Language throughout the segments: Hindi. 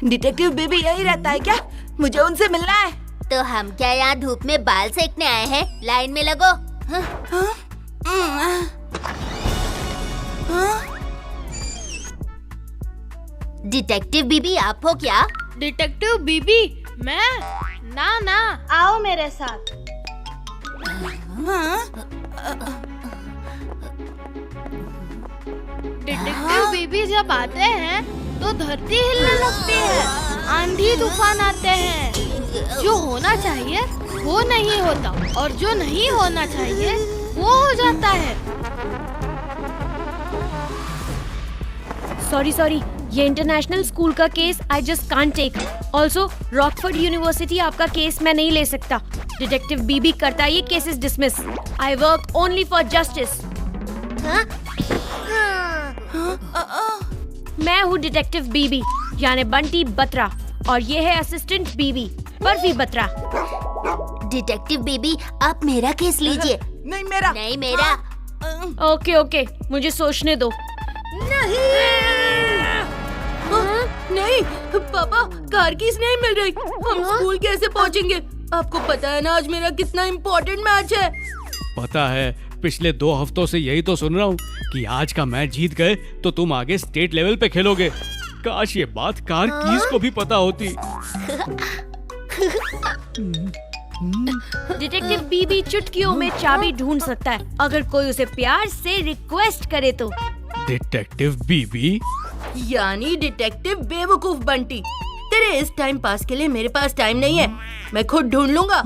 डिटेक्टिव बेबी यही रहता है क्या? मुझे उनसे मिलना है। तो हम क्या यहाँ धूप में बाल सेकने आए हैं? लाइन में लगो। डिटेक्टिव बीबी आप हो क्या? डिटेक्टिव बीबी मैं? ना आओ मेरे साथ। डिटेक्टिव बीबी जब आते हैं तो धरती हिलने लगती है, आंधी तूफान आते हैं। जो होना चाहिए वो नहीं होता और जो नहीं होना चाहिए वो हो जाता है। सॉरी, ये इंटरनेशनल स्कूल का case I just can't take. Also Rockford university आपका केस मैं नहीं ले सकता। डिटेक्टिव बीबी करता है ये cases dismiss. I work only for justice. मैं हूँ डिटेक्टिव बीबी यानी बंटी बत्रा और ये है असिस्टेंट बीबी बर्फी बत्रा। डिटेक्टिव बीबी आप मेरा केस लीजिए। नहीं मेरा। नहीं मेरा। ओके, मुझे सोचने दो। नहीं पापा, कार कीज नहीं मिल रही। हम स्कूल कैसे पहुँचेंगे? आपको पता है ना आज मेरा कितना इम्पोर्टेंट मैच है। पता है, पिछले 2 हफ्तों से यही तो सुन रहा हूँ कि आज का मैच जीत गए तो तुम आगे स्टेट लेवल पे खेलोगे। काश ये बात कार कीज को भी पता होती। डिटेक्टिव बीबी चुटकियों में चाबी ढूंढ सकता है अगर कोई उसे प्यार से रिक्वेस्ट करे तो। डिटेक्टिव बीबी यानी डिटेक्टिव बेवकूफ बंटी। तेरे इस टाइम पास के लिए मेरे पास टाइम नहीं है, मैं खुद ढूंढ लूंगा।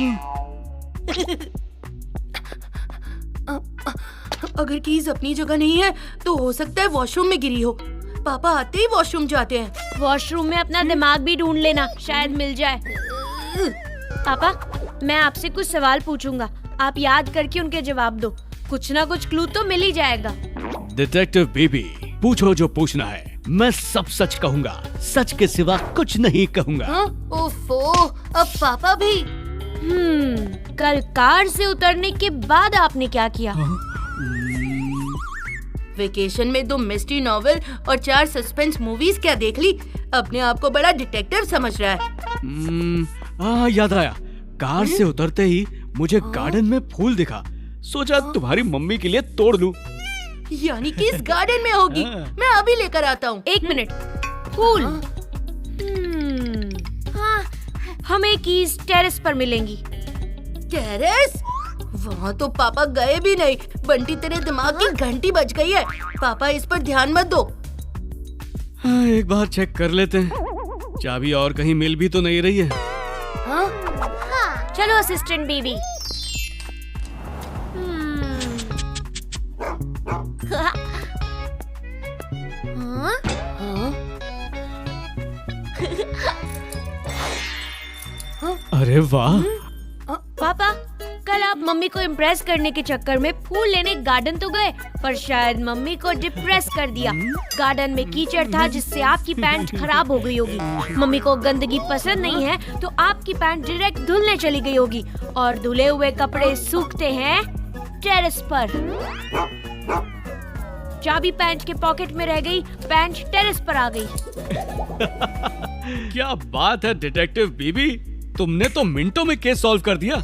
अगर कीज अपनी जगह नहीं है तो हो सकता है वॉशरूम में गिरी हो। पापा आते ही वॉशरूम जाते हैं। वॉशरूम में अपना दिमाग भी ढूंढ लेना, शायद मिल जाए। पापा, मैं आपसे कुछ सवाल पूछूंगा, आप याद करके उनके जवाब दो। कुछ ना कुछ क्लू तो मिल ही जाएगा। डिटेक्टिव बीबी पूछो जो पूछना है, मैं सब सच कहूँगा, सच के सिवा कुछ नहीं कहूँगा। ओफो, अब पापा भी। कल कार से उतरने के बाद आपने क्या किया? वेकेशन में 2 मिस्ट्री नॉवेल और 4 सस्पेंस मूवीज क्या देख ली। अपने आप को बड़ा डिटेक्टिव समझ रहा है। याद आया, कार से उतरते ही मुझे गार्डन में फूल दिखा, सोचा तुम्हारी मम्मी के लिए तोड़ लूं। यानी कि इस गार्डन में होगी। मैं अभी लेकर आता हूँ। 1 मिनट। फूल। हमें कीज टेरेस पर मिलेंगी। टेरेस? वहाँ तो पापा गए भी नहीं। बंटी, तेरे दिमाग की घंटी बज गई है। पापा इस पर ध्यान मत दो। एक बार चेक कर लेते हैं, चाबी और कहीं मिल भी तो नहीं रही है। चलो असिस्टेंट बीबी। अरे वाह। पापा, कल आप मम्मी को इम्प्रेस करने के चक्कर में फूल लेने गार्डन तो गए, पर शायद मम्मी को डिप्रेस कर दिया। गार्डन में कीचड़ था जिससे आपकी पैंट खराब हो गई होगी। मम्मी को गंदगी पसंद नहीं है तो आपकी पैंट डायरेक्ट धुलने चली गई होगी और धुले हुए कपड़े सूखते हैं टेरेस पर। चाबी पैंट के पॉकेट में रह गई, पैंट टेरेस पर आ गई। क्या बात है डिटेक्टिव बीबी, तुमने तो मिनटों में केस सॉल्व कर दिया।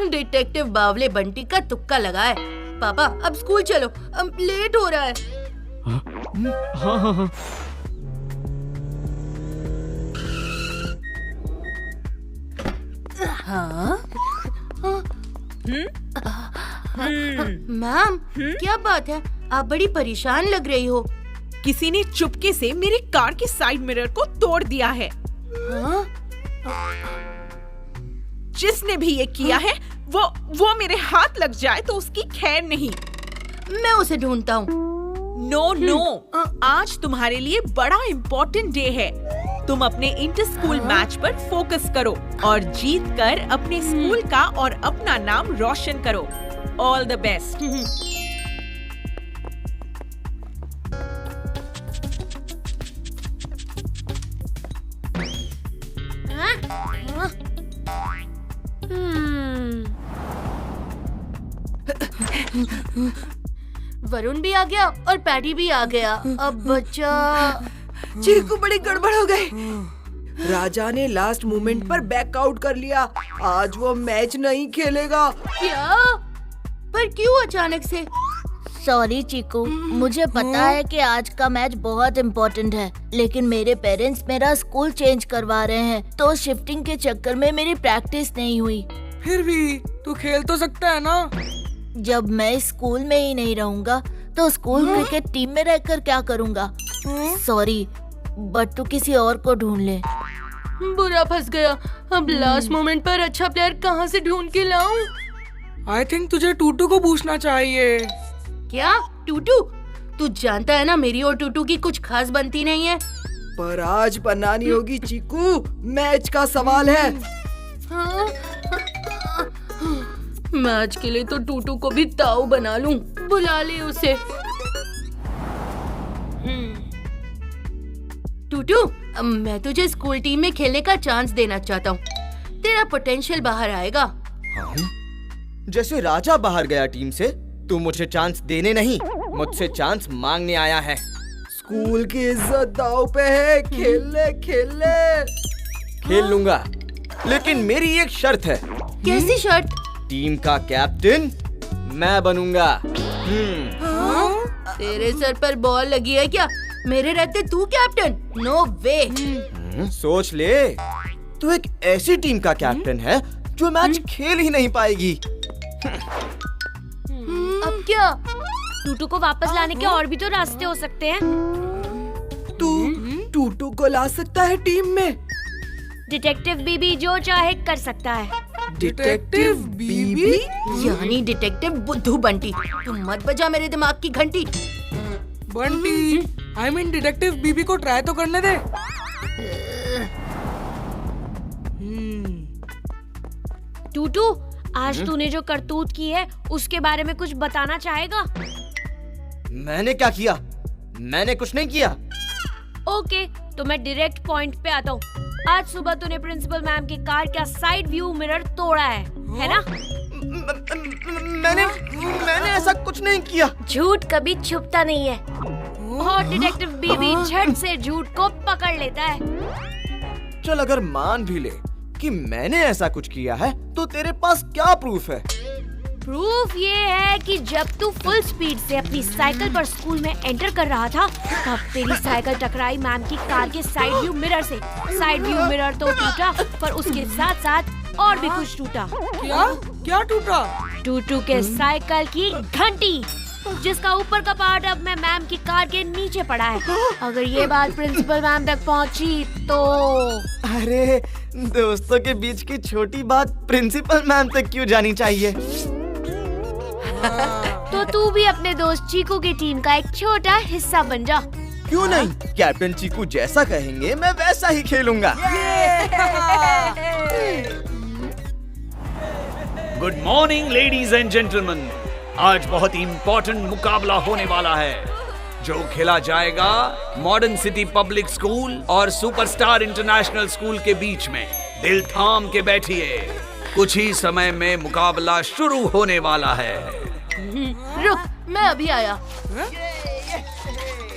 डिटेक्टिव बावले बंटी का तुक्का लगा है। पापा अब स्कूल चलो, अब लेट हो रहा है। हाँ। मैम, क्या बात है? आप बड़ी परेशान लग रही हो। किसी ने चुपके से मेरी कार के साइड मिरर को तोड़ दिया है। जिसने भी ये किया है वो मेरे हाथ लग जाए तो उसकी खैर नहीं। मैं उसे ढूंढता हूँ। नो, आज तुम्हारे लिए बड़ा इम्पोर्टेंट डे है। तुम अपने इंटर स्कूल मैच पर फोकस करो और जीत कर अपने स्कूल का और अपना नाम रोशन करो। All the best. वरुण भी आ गया और पैडी भी आ गया। अब बच्चा चीकू बड़ी गड़बड़ हो गई। राजा ने लास्ट मोमेंट पर बैकआउट कर लिया। आज वो मैच नहीं खेलेगा। क्या? पर क्यों अचानक से? सॉरी चीकू, मुझे पता है कि आज का मैच बहुत इम्पोर्टेंट है, लेकिन मेरे पेरेंट्स मेरा स्कूल चेंज करवा रहे हैं, तो शिफ्टिंग के चक्कर में मेरी प्रैक्टिस नहीं हुई। फिर भी तू खेल तो सकता है ना। जब मैं स्कूल में ही नहीं रहूँगा तो स्कूल क्रिकेट टीम में रहकर क्या करूँगा? सॉरी, बट तू किसी और को ढूंढ ले। बुरा फंस गया। अब लास्ट मोमेंट पर अच्छा प्लेयर कहाँ से ढूंढ के लाऊं? आई थिंक तुझे टूटू को पूछना चाहिए। क्या? टूटू? तू जानता है ना मेरी और टूटू की कुछ खास बनती नहीं है। पर आज बनानी होगी चीकू, मैच का सवाल है। हाँ? मैच के लिए तो टूटू को भी ताऊ बना लूं। बुला ले उसे। टूटू, मैं तुझे स्कूल टीम में खेलने का चांस देना चाहता हूँ। तेरा पोटेंशियल बाहर आएगा। हाँ? जैसे राजा बाहर गया टीम से, तू मुझे चांस देने नहीं, मुझसे चांस मांगने आया है। स्कूल की इज्जत दांव पे है। खेल ले, खेल ले। खेल लूंगा, लेकिन मेरी एक शर्त है। कैसी शर्त? टीम का कैप्टन मैं बनूंगा। तेरे सर पर बॉल लगी है क्या? मेरे रहते तू कैप्टन? नो वे। सोच ले, तू एक ऐसी टीम का कैप्टन है जो मैच खेल ही नहीं पाएगी। अब क्या? टूटू को वापस लाने के और भी तो रास्ते हो सकते हैं। तू टूटू को ला सकता है टीम में? डिटेक्टिव बीबी जो चाहे कर सकता है। डिटेक्टिव बीबी? यानी डिटेक्टिव बुद्धू बंटी। तुम मत बजा मेरे दिमाग की घंटी। बंटी, आई मीन डिटेक्टिव बीबी को ट्राई तो करने दे। टूटू, आज तूने जो करतूत की है उसके बारे में कुछ बताना चाहेगा? मैंने क्या किया? मैंने कुछ नहीं किया। ओके, तो मैं डायरेक्ट पॉइंट पे आता हूँ। आज सुबह तूने प्रिंसिपल मैम की कार का साइड व्यू मिरर तोड़ा है ना? मैंने ऐसा कुछ नहीं किया। झूठ कभी छुपता नहीं है और डिटेक्टिव बीबी झट से झूठ को पकड़ लेता है। चल, अगर मान भी ले कि मैंने ऐसा कुछ किया है, तो तेरे पास क्या प्रूफ है? प्रूफ ये है कि जब तू फुल स्पीड से अपनी साइकिल पर स्कूल में एंटर कर रहा था, तब तेरी साइकिल टकराई मैम की कार के साइड व्यू मिरर से। साइड व्यू मिरर तो टूटा, पर उसके साथ साथ और भी कुछ टूटा। क्या टूटा? टूटू के साइकिल की घंटी, जिसका ऊपर का पार्ट अब में मैम की कार के नीचे पड़ा है। अगर ये बात प्रिंसिपल मैम तक पहुंची तो अरे, दोस्तों के बीच की छोटी बात प्रिंसिपल मैम तक क्यों जानी चाहिए? तो तू भी अपने दोस्त चीकू की टीम का एक छोटा हिस्सा बन जा। क्यों नहीं? कैप्टन चीकू जैसा कहेंगे मैं वैसा ही खेलूंगा। Good morning ladies and gentleman. आज बहुत इम्पोर्टेंट मुकाबला होने वाला है, जो खेला जाएगा मॉडर्न सिटी पब्लिक स्कूल और सुपरस्टार इंटरनेशनल स्कूल के बीच में। दिल थाम के बैठिए, कुछ ही समय में मुकाबला शुरू होने वाला है। रुक, मैं अभी आया।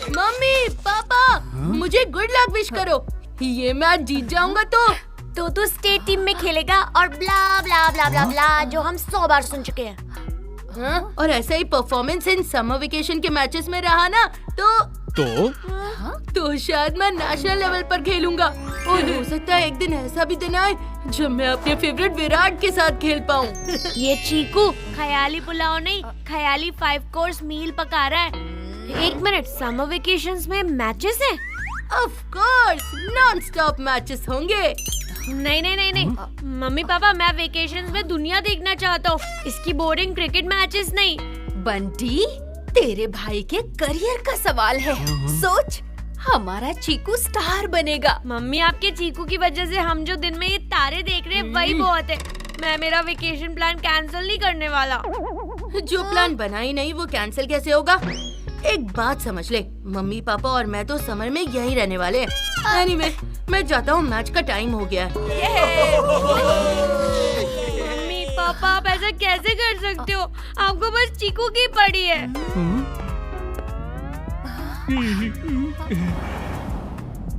मम्मी, पापा, मुझे गुड लक विश करो। ये मैच जीत जाऊंगा तो तू स्टेट टीम में खेलेगा और ब्ला ब्ला ब्ला ब्ला ब्ला, जो हम 100 बार सुन चुके हैं। हाँ? और ऐसा ही परफॉर्मेंस इन समर वेकेशन के मैचेस में रहा ना तो शायद मैं नेशनल लेवल पर खेलूंगा। और हो सकता है एक दिन ऐसा भी दिन आए जब मैं अपने फेवरेट विराट के साथ खेल पाऊँ। ये चीकू ख्याली पुलाव नहीं, ख्याली 5 कोर्स मील पका रहा है। एक मिनट, समर वेकेशंस में मैचेस हैं? Of course, non stop matches होंगे। नहीं, मम्मी पापा, मैं वेकेशंस में दुनिया देखना चाहता हूँ, इसकी बोरिंग क्रिकेट मैचेस नहीं। बंटी, तेरे भाई के करियर का सवाल है। सोच, हमारा चीकू स्टार बनेगा। मम्मी, आपके चीकू की वजह से हम जो दिन में ये तारे देख रहे हैं वही बहुत है। मैं मेरा वेकेशन प्लान कैंसिल नहीं करने वाला। जो प्लान बना ही नहीं वो कैंसिल कैसे होगा? एक बात समझ ले, मम्मी पापा और मैं तो समर में यहीं रहने वाले हैं। एनीवे, मैं जाता हूँ, मैच का टाइम हो गया है। मम्मी पापा, आप ऐसा कैसे कर सकते हो? आपको बस चीकू की पड़ी है।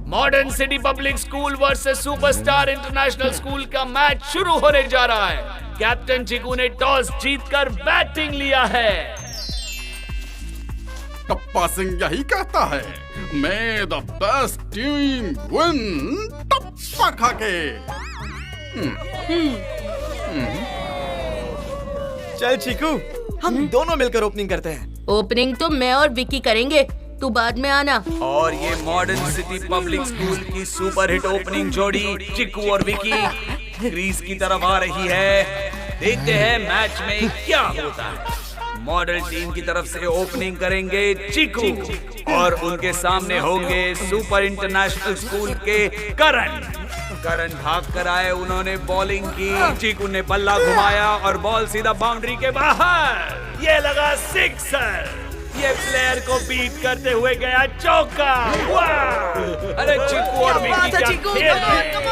Modern city public school versus superstar international school का मैच शुरू होने जा रहा है। कैप्टन चीकू ने टॉस जीतकर बैटिंग लिया है। टप्पा सिंह यही कहता है, मैं द बेस्ट टीम विन टप्पा खाके। चल चीकू, हम दोनों मिलकर ओपनिंग करते हैं। ओपनिंग तो मैं और विकी करेंगे, तू बाद में आना। और ये मॉडर्न सिटी पब्लिक स्कूल की सुपरहिट ओपनिंग जोड़ी चिकू और विकी क्रीज की तरफ आ रही है। देखते हैं मैच में क्या होता है। मॉडल टीम की तरफ से ओपनिंग करेंगे चिकू और उनके सामने होंगे सुपर इंटरनेशनल स्कूल के करण। करण भाग कर आए, उन्होंने बॉलिंग की, चिकू ने बल्ला घुमाया और बॉल सीधा बाउंड्री के बाहर। ये लगा सिक्सर। ये प्लेयर को बीट करते हुए गया चौका। वाह! अरे चिकू और विकी क्या खेल रहे हैं।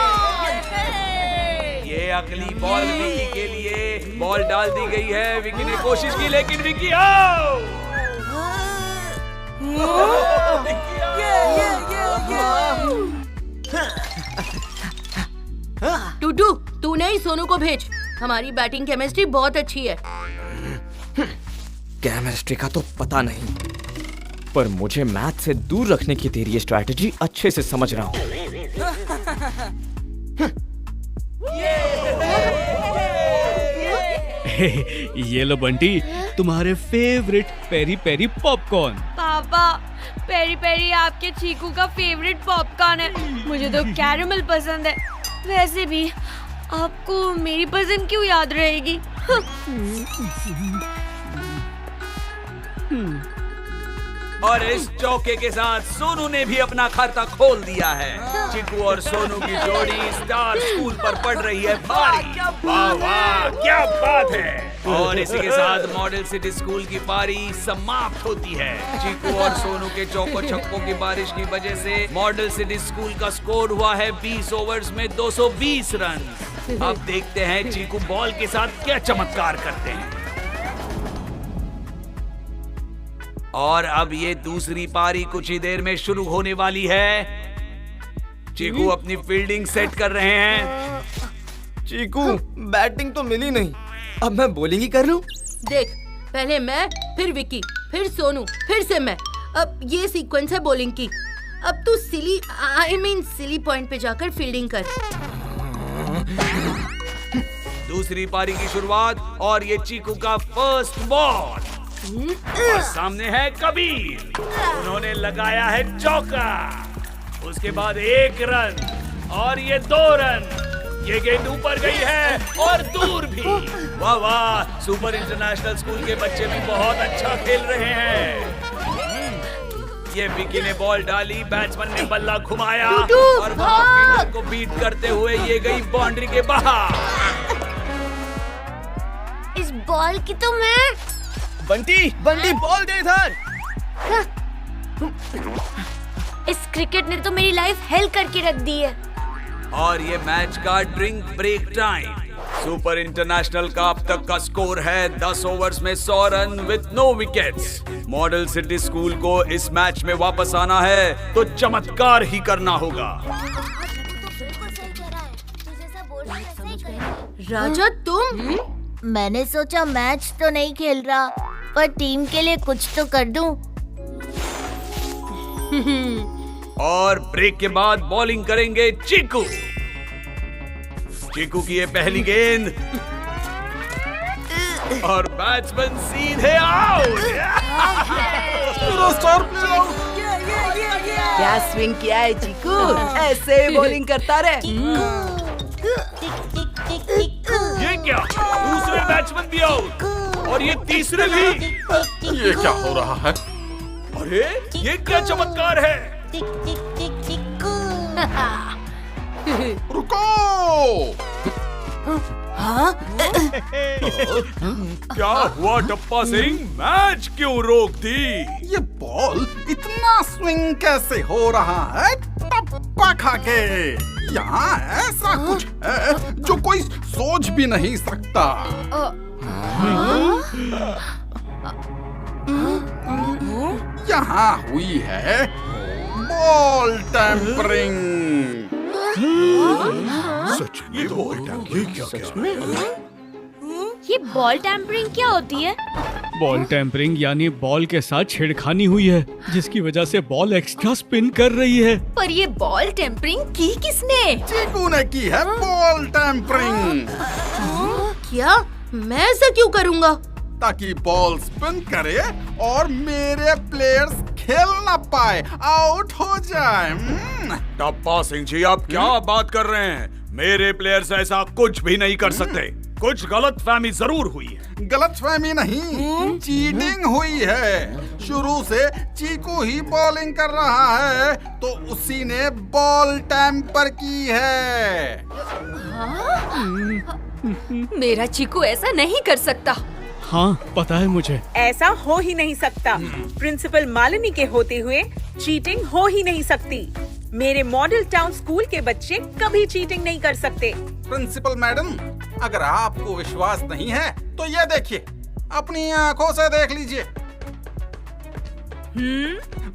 ये अगली बॉल विकी के लिए, बॉल डाल दी गई है। विकी ने कोशिश की लेकिन विकी आउट। टूटू, तू नहीं सोनू को भेज। हमारी बैटिंग केमिस्ट्री बहुत अच्छी है। केमिस्ट्री का तो पता नहीं, पर मुझे मैथ से दूर रखने की तेरी ये स्ट्रैटेजी अच्छे से समझ रहा हूँ। ये लो बंटी, तुम्हारे फेवरेट पेरी पेरी पॉपकॉर्न। पापा, पेरी पेरी आपके चीकू का फेवरेट पॉपकॉर्न है। मुझे तो कैरेमल पसंद है। वैसे भी आपको मेरी पसंद क्यों याद रहेगी? और इस चौके के साथ सोनू ने भी अपना खाता खोल दिया है। चिकू और सोनू की जोड़ी स्टार स्कूल पर पड़ रही है भारी। वाह वाह, क्या बात है। और इसी के साथ मॉडल सिटी स्कूल की पारी समाप्त होती है। चिकू और सोनू के चौकों छक्कों की बारिश की वजह से मॉडल सिटी स्कूल का स्कोर हुआ है 20 ओवर्स में 220 रन। अब देखते हैं चिकू बॉल के साथ क्या चमत्कार करते हैं। और अब ये दूसरी पारी कुछ ही देर में शुरू होने वाली है। चीकू अपनी फील्डिंग सेट कर रहे हैं। चीकू, बैटिंग तो मिली नहीं, अब मैं बॉलिंग ही कर लूं? देख, पहले मैं, फिर विकी, फिर सोनू, फिर से मैं। अब ये सीक्वेंस है बॉलिंग की। अब तू सिली पॉइंट पे जाकर फील्डिंग कर। दूसरी पारी की शुरुआत और ये चीकू का फर्स्ट बॉल। और सामने है कबीर, उन्होंने लगाया है चौका। उसके बाद 1 रन और ये 2 रन। ये गेंद ऊपर गई है और दूर भी। वाह वाह, सुपर इंटरनेशनल स्कूल के बच्चे भी बहुत अच्छा खेल रहे हैं। ये विकी ने बॉल डाली, बैट्समैन ने बल्ला घुमाया और वहां फील्डर को बीट करते हुए ये गई बाउंड्री के बाहर। इस बॉल की तो मैं बंटी बॉल दे इधर। इस क्रिकेट ने तो मेरी लाइफ हेल करके रख दी है। और ये मैच का drink break time. Super international का अब तक का स्कोर है 10 ओवर्स में 100 run with no wickets. Model city school को इस मैच में वापस आना है तो चमत्कार ही करना होगा। राजा, तुम? मैंने सोचा मैच तो नहीं खेल रहा, पर टीम के लिए कुछ तो कर दूं। और ब्रेक के बाद बॉलिंग करेंगे चीकू। चीकू की ये पहली गेंद और बैट्समैन सीधे आउट। क्या स्विंग किया है चीकू, ऐसे बॉलिंग करता रहे। ये क्या, दूसरे बैट्समैन भी आउट और ये तीसरे भी। ये क्या हो रहा है? अरे ये क्या चमत्कार है। रुको! क्या हुआ टप्पा सिंह, मैच क्यों रोक दी? ये बॉल इतना स्विंग कैसे हो रहा है टप्पा खाके? यहाँ ऐसा कुछ है जो कोई सोच भी नहीं सकता। यहाँ हुई है बॉल टैंपरिंग। सच में बॉल टैंपरिंग? ये बॉल टैम्परिंग क्या होती है? बॉल टैंपरिंग यानी बॉल के साथ छेड़खानी हुई है, जिसकी वजह से बॉल एक्स्ट्रा स्पिन कर रही है। पर ये बॉल टेम्परिंग की किसने? चीकू ने की है बॉल टैंपरिंग। क्या? मैं ऐसा क्यों करूँगा? ताकि बॉल स्पिन करे और मेरे प्लेयर्स खेल ना पाए, आउट हो जाए। टप्पा सिंह जी, आप क्या बात कर रहे हैं? मेरे प्लेयर्स ऐसा कुछ भी नहीं कर सकते। कुछ गलतफहमी जरूर हुई है। गलतफहमी नहीं, चीटिंग हुई है। शुरू से चीकू ही बॉलिंग कर रहा है, तो उसी ने बॉल टैंपर की है। मेरा चीकू ऐसा नहीं कर सकता। हाँ, पता है मुझे। ऐसा हो ही नहीं सकता। प्रिंसिपल मालिनी के होते हुए चीटिंग हो ही नहीं सकती। मेरे मॉडल टाउन स्कूल के बच्चे कभी चीटिंग नहीं कर सकते। प्रिंसिपल मैडम, अगर आपको विश्वास नहीं है तो ये देखिए, अपनी आंखों से देख लीजिए।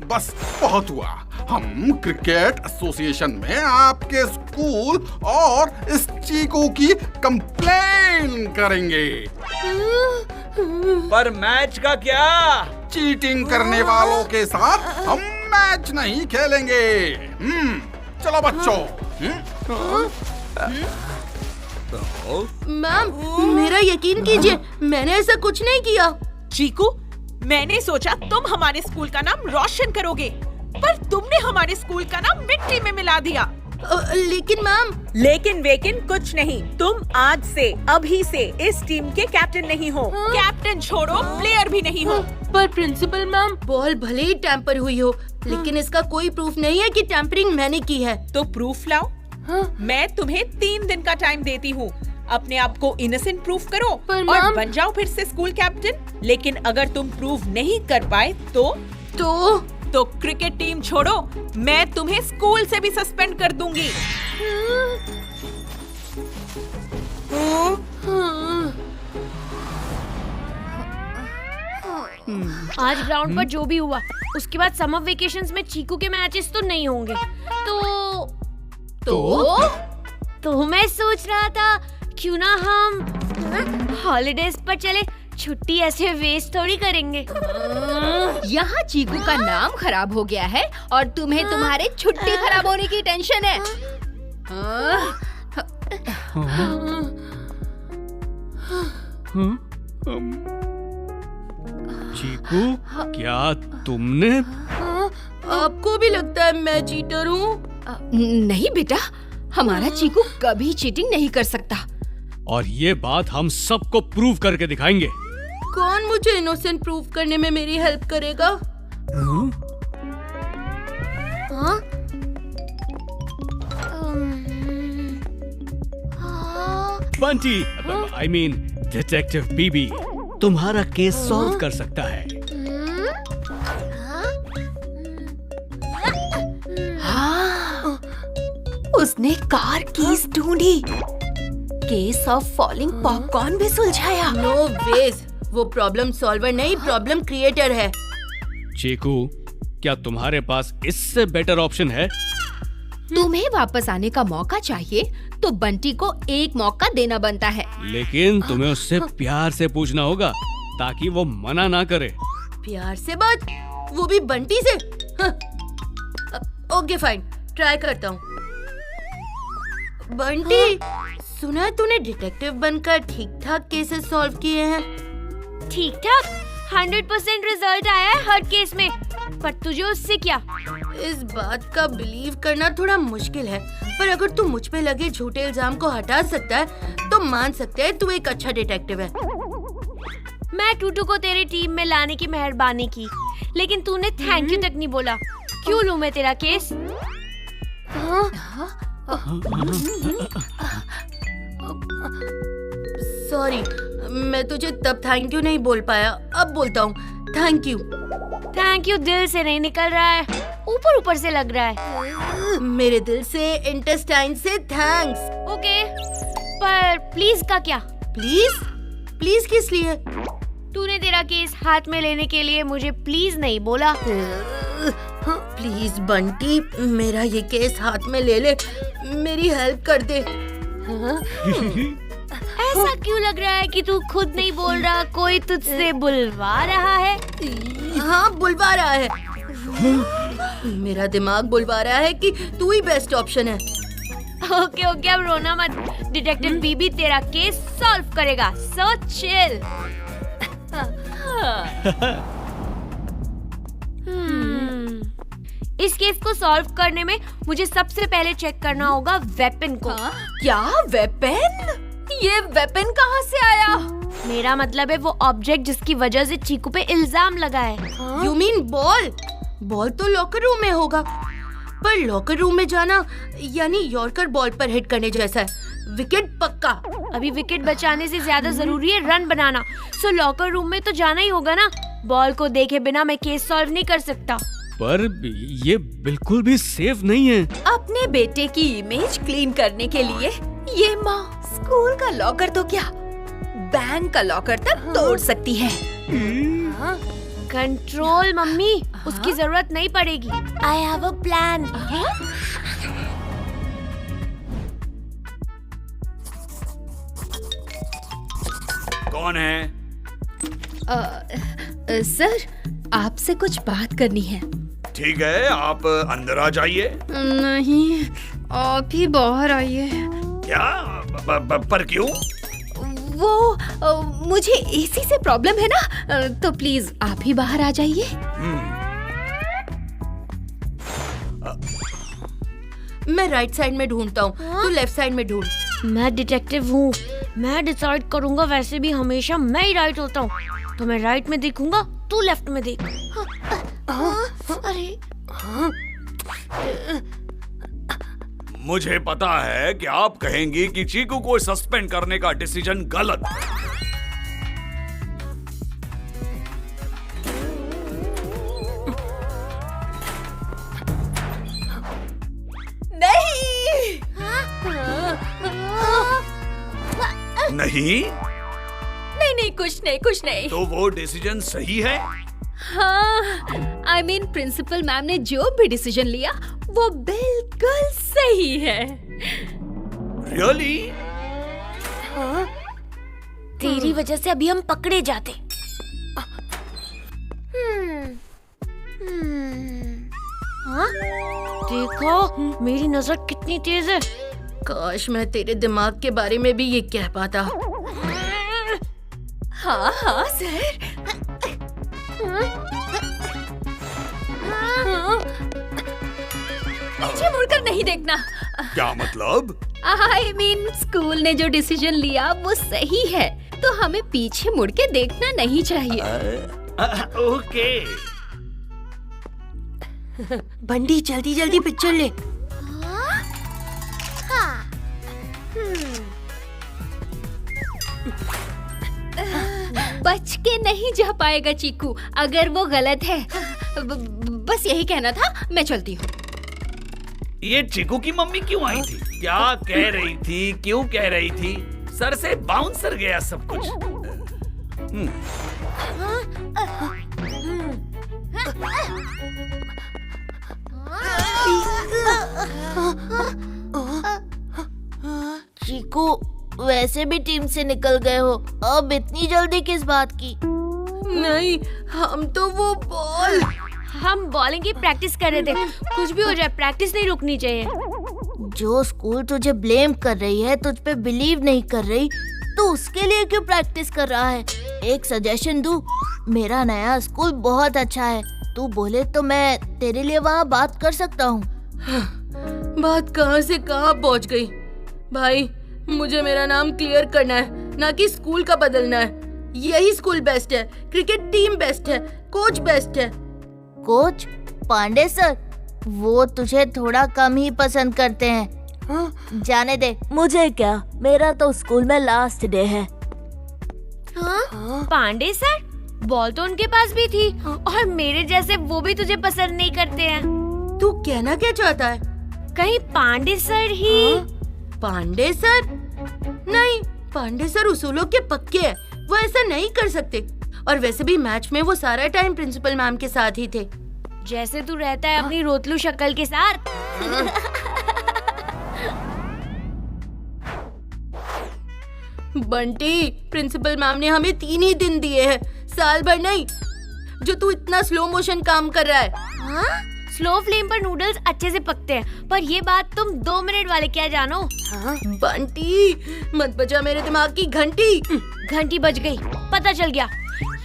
बस बहुत हुआ। हम क्रिकेट एसोसिएशन में आपके स्कूल और इस चीकू की कंप्लेन करेंगे। पर मैच का क्या? चीटिंग करने वालों के साथ हम मैच नहीं खेलेंगे। चलो बच्चों। मैम, मेरा यकीन कीजिए, मैंने ऐसा कुछ नहीं किया। चीकू, मैंने सोचा तुम हमारे स्कूल का नाम रोशन करोगे, पर तुमने हमारे स्कूल का नाम मिट्टी में मिला दिया। लेकिन मैम। लेकिन वेकिन कुछ नहीं। तुम आज से, अभी से इस टीम के कैप्टन नहीं हो। कैप्टन छोड़ो, प्लेयर भी नहीं हो। पर प्रिंसिपल मैम, बॉल भले ही टैंपर हुई हो, लेकिन इसका कोई प्रूफ नहीं है कि टैंपरिंग मैंने की है। तो प्रूफ लाओ। मैं तुम्हें 3 दिन का टाइम देती हूँ। अपने आप को इनोसेंट प्रूफ करो और बन जाओ फिर से स्कूल कैप्टन। लेकिन अगर तुम प्रूफ नहीं कर पाए तो क्रिकेट टीम छोड़ो। मैं तुम्हें स्कूल से भी सस्पेंड कर दूंगी। आज ग्राउंड पर जो भी हुआ, उसके बाद समर वेकेशंस में चीकू के मैचेस तो नहीं होंगे। तो मैं सोच रहा था, क्यों ना हम हॉलिडेज पर चले। छुट्टी ऐसे वेस्ट थोड़ी करेंगे। यहाँ चीकू का नाम खराब हो गया है और तुम्हें तुम्हारे छुट्टी खराब होने की टेंशन है। चीकू, क्या तुमने? आपको भी लगता है मैं चीटर हूँ? नहीं बेटा, हमारा चीकू कभी चीटिंग नहीं कर सकता। और ये बात हम सबको प्रूव करके दिखाएंगे। कौन मुझे इनोसेंट प्रूव करने में मेरी हेल्प करेगा? बंटी, आई मीन डिटेक्टिव बीबी, तुम्हारा केस सॉल्व कर सकता है। उसने कार कीज ढूंढी। केस ऑफ फॉलिंग पॉपकॉर्न भी सुलझाया। नो वेज, वो प्रॉब्लम सॉल्वर नहीं, प्रॉब्लम क्रिएटर है। चीकू, क्या तुम्हारे पास इससे बेटर ऑप्शन है? तुम्हें वापस आने का मौका चाहिए तो बंटी को एक मौका देना बनता है। लेकिन तुम्हें उससे प्यार से पूछना होगा ताकि वो मना ना करे। प्यार से बात, वो भी बंटी से? ओके फाइन, ट्राई करता हूँ। बंटी, सुना है तूने डिटेक्टिव बनकर ठीक ठाक केसेस सॉल्व किए हैं। ठीक ठाक 100% रिजल्ट आया है हर केस में, पर तुझे उससे क्या? इस बात का बिलीव करना थोड़ा मुश्किल है, पर अगर तू मुझ पे लगे झूठे इल्जाम को हटा सकता है तो मान सकते हैं तू एक अच्छा डिटेक्टिव है। मैं टूटू को तेरी टीम में लाने की मेहरबानी की, लेकिन तूने थैंक यू तक नहीं बोला। क्यों लूं मैं तेरा केस? सॉरी, मैं तुझे तब थैंक यू नहीं बोल पाया, अब बोलता हूँ थैंक यू। थैंक यू दिल से नहीं निकल रहा है, ऊपर ऊपर से लग रहा है। मेरे दिल से, इंटेस्टाइन से थैंक्स। ओके, पर प्लीज का क्या? प्लीज? प्लीज किस लिए? तूने तेरा केस हाथ में लेने के लिए मुझे प्लीज नहीं बोला। प्लीज बंटी, मेरा ये केस हाथ में ले ले, मेरी हेल्प कर दे। ऐसा क्यों लग रहा है कि तू खुद नहीं बोल रहा, कोई तुझसे बुलवा रहा है? हाँ, बुलवा रहा है। मेरा दिमाग बुलवा रहा है कि तू ही बेस्ट ऑप्शन है। ओके, अब रोना मत। डिटेक्टिव बीबी तेरा केस सॉल्व करेगा, सो चिल। इस केस को सॉल्व करने में मुझे सबसे पहले चेक करना होगा वेपन को। क्या वेपन? ये वेपन कहाँ से आया? मेरा मतलब है वो ऑब्जेक्ट जिसकी वजह से चीकू पे इल्जाम लगा है। You mean ball? बॉल तो लॉकर रूम में होगा, पर लॉकर रूम में जाना यानी यॉर्कर बॉल पर हिट करने जैसा है। विकेट पक्का। अभी विकेट बचाने से ज्यादा जरूरी है रन बनाना, सो लॉकर रूम में तो जाना ही होगा ना। बॉल को देखे बिना मैं केस सॉल्व नहीं कर सकता। पर ये बिल्कुल भी सेफ नहीं है। अपने बेटे की इमेज क्लीन करने के लिए ये माँ स्कूल का लॉकर तो क्या, बैंक का लॉकर तक तोड़ सकती है। कंट्रोल मम्मी, उसकी जरूरत नहीं पड़ेगी। I have a plan. कौन है? सर, आपसे कुछ बात करनी है। ठीक है, आप अंदर आ जाइए। नहीं, आप ही बाहर आइए। क्या? पर क्यों? वो मुझे एसी से प्रॉब्लम है ना, तो प्लीज आप ही बाहर आ जाइए। मैं राइट साइड में ढूंढता हूँ, तू लेफ्ट साइड में ढूंढ। मैं डिटेक्टिव हूँ, मैं डिसाइड करूँगा। वैसे भी हमेशा मैं ही राइट होता हूँ, तो मैं राइट में देखूंगा, तू लेफ्ट में देख। अरे मुझे पता है कि आप कहेंगी कि चीकू को सस्पेंड करने का डिसीजन गलत। नहीं? नहीं, कुछ नहीं। तो वो डिसीजन सही है? हाँ, I mean, प्रिंसिपल मैम ने जो भी डिसीजन लिया वो बिल्कुल सही है। Really? तेरी वजह से अभी हम पकड़े जाते। हाँ? देखो मेरी नजर कितनी तेज है। काश मैं तेरे दिमाग के बारे में भी ये कह पाता। हाँ सर। पीछे मुड़कर नहीं देखना। क्या मतलब? I mean, स्कूल ने जो डिसीजन लिया वो सही है, तो हमें पीछे मुड़ के देखना नहीं चाहिए। ओके। बंटी जल्दी जल्दी पिक्चर ले। बच के नहीं जा पाएगा चीकू, अगर वो गलत है। बस यही कहना था, मैं चलती हूँ। ये चीकू की मम्मी क्यों आई थी? क्या कह रही थी? क्यों कह रही थी? सर से बाउंसर गया सब कुछ। चीकू, वैसे भी टीम से निकल गए हो, अब इतनी जल्दी किस बात की? नहीं, हम तो वो बॉल। हम बॉलिंग की प्रैक्टिस कर रहे थे। कुछ भी हो जाए, प्रैक्टिस नहीं रुकनी चाहिए। जो स्कूल तुझे ब्लेम कर रही है, तुझ पे बिलीव नहीं कर रही, तो उसके लिए क्यों प्रैक्टिस कर रहा है? एक सजेशन दूं, मेरा नया स्कूल बहुत अच्छा है, तू बोले तो मैं तेरे लिए वहाँ बात कर सकता हूँ। बात कहाँ से कहाँ पहुँच गई। भाई, मुझे मेरा नाम क्लियर करना है, ना कि स्कूल का बदलना है। यही स्कूल बेस्ट है, क्रिकेट टीम बेस्ट है, कोच बेस्ट है। कोच पांडे सर, वो तुझे थोड़ा कम ही पसंद करते हैं। जाने दे, मुझे क्या, मेरा तो स्कूल में लास्ट डे है। पांडे सर, बॉल तो उनके पास भी थी, और मेरे जैसे वो भी तुझे पसंद नहीं करते हैं। तू कहना क्या चाहता है? कहीं पांडे सर ही? पांडे सर? नहीं, पांडे सर उसूलों के पक्के हैं, वो ऐसा नहीं कर सकते। और वैसे भी मैच में वो सारा टाइम प्रिंसिपल मैम के साथ ही थे। जैसे तू रहता है अपनी रोतलू शक्ल के साथ। बंटी, प्रिंसिपल मैम ने हमें 3 ही दिन दिए हैं, साल भर नहीं, जो तू इतना स्लो मोशन काम कर रहा है। हाँ? स्लो फ्लेम पर नूडल्स अच्छे से पकते हैं, पर ये बात तुम 2 मिनट वाले क्या जानो। हाँ? बंटी, मत बजा मेरे दिमाग की घंटी। घंटी बज गई, पता चल गया।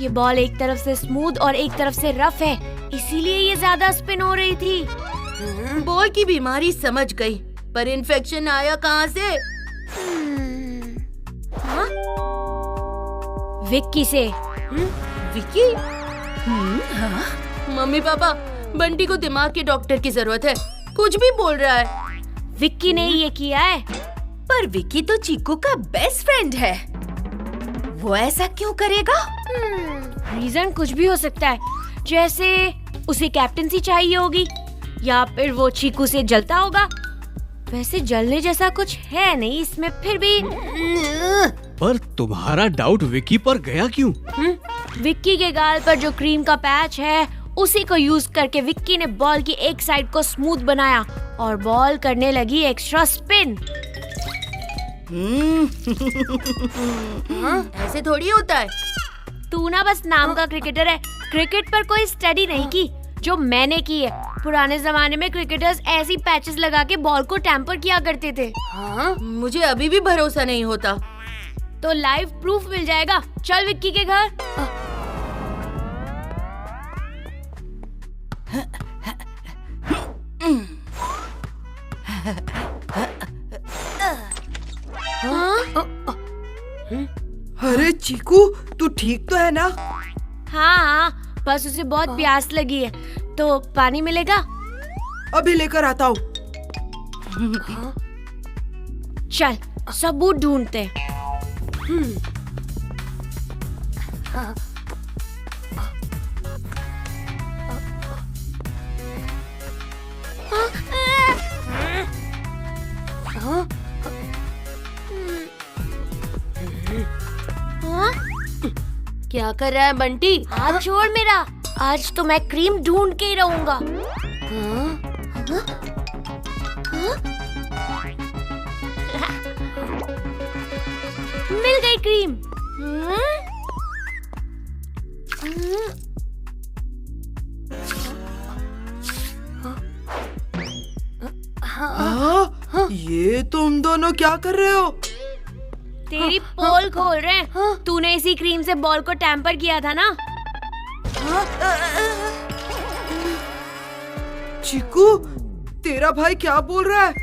ये बॉल एक तरफ से स्मूथ और एक तरफ से रफ है, इसीलिए ये ज्यादा स्पिन हो रही थी। बॉल की बीमारी समझ गई, पर इन्फेक्शन आया कहाँ से? हाँ? विक्की से। विक्की? मम्मी पापा, बंटी को दिमाग के डॉक्टर की जरूरत है, कुछ भी बोल रहा है। विक्की ने ये किया है। पर विक्की तो चीकू का बेस्ट फ्रेंड है, वो ऐसा क्यों करेगा? रीजन कुछ भी हो सकता है, जैसे उसे कैप्टनसी चाहिए होगी, या फिर वो चीकू से जलता होगा। वैसे जलने जैसा कुछ है नहीं इसमें, फिर भी। पर तुम्हारा डाउट विक्की पर गया क्यों? विक्की के गाल पर जो क्रीम का पैच है, उसी को यूज करके विक्की ने बॉल की एक साइड को स्मूथ बनाया और बॉल करने लगी एक्स्ट्रा स्पिन। ऐसे थोड़ी होता है। तू ना बस नाम का क्रिकेटर है, क्रिकेट पर कोई स्टडी नहीं की जो मैंने की है। पुराने जमाने में क्रिकेटर्स ऐसी पैचेस लगा के बॉल को टैम्पर किया करते थे। हाँ? मुझे अभी भी भरोसा नहीं होता। तो लाइव प्रूफ मिल जाएगा, चल विक्की के घर। अरे चीकू, तू ठीक तो है ना? हाँ, बस उसे बहुत प्यास लगी है, तो पानी मिलेगा? अभी लेकर आता हूँ। चल सबूत ढूंढते हैं। क्या कर रहा है बंटी? हाथ छोड़ मेरा, आज तो मैं क्रीम ढूंढ के ही रहूंगा। मिल गई क्रीम। ये तुम दोनों क्या कर रहे हो? तेरी पोल खोल रहे हैं। तूने इसी क्रीम से बॉल को टैम्पर किया था ना? चीकू, तेरा भाई क्या बोल रहा है?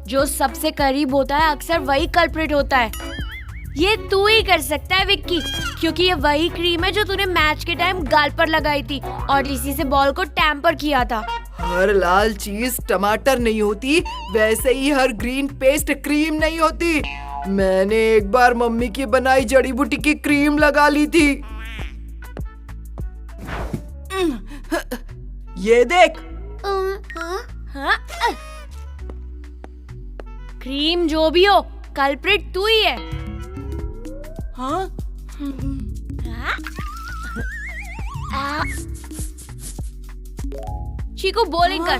जो सबसे करीब होता है अक्सर वही कल्प्रिट होता है। ये तू ही कर सकता है विक्की, क्योंकि ये वही क्रीम है जो तूने मैच के टाइम गाल पर लगाई थी और इसी से बॉल को टैम्पर किया था। हर लाल चीज टमाटर नहीं होती, वैसे ही हर ग्रीन पेस्ट क्रीम नहीं होती। मैंने एक बार मम्मी की बनाई जड़ी बूटी की क्रीम लगा ली थी। ये देख। क्रीम जो भी हो, कल्प्रिट तू ही है। हाँ? चीकू बॉलिंग कर।